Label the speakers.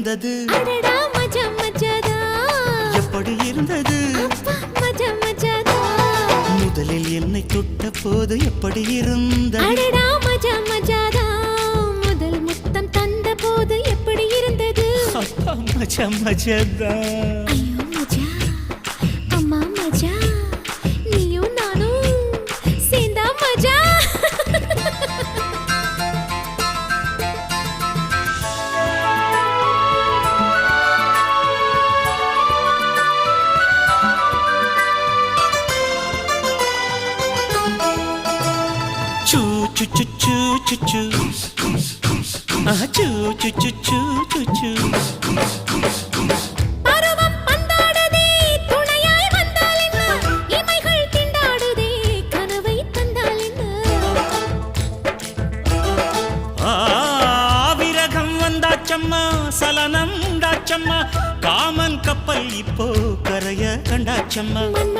Speaker 1: இருந்தது
Speaker 2: அடடா மஜா மஜாதா
Speaker 1: எப்படி இருந்தது
Speaker 2: அப்பா மஜா மஜாதா
Speaker 1: முதலில் என்னை தொட்ட போது எப்படி இருந்தது
Speaker 2: அடடா மஜா மஜாதா முதல் முத்தம் தந்த போது எப்படி இருந்தது
Speaker 1: அப்பா மஜா மஜாதா
Speaker 2: ஐயோ மஜா அம்மா மஜா நீயும் நானும் சேர்ந்தா மஜா
Speaker 1: சூ சு சு சு சு சு சூ சு சு சு சு சு
Speaker 2: பருவம் பந்தாடுதே துணையாய் வந்தால் என்ன இமைகள் திண்டாடுதே கனவை தந்தால்
Speaker 1: விரகம் வந்தாச்சம்மா சலனம் உண்டாச்சம்மா காமன் கப்பல் இப்போ கரைய கண்டாச்சம்மா
Speaker 2: என்ன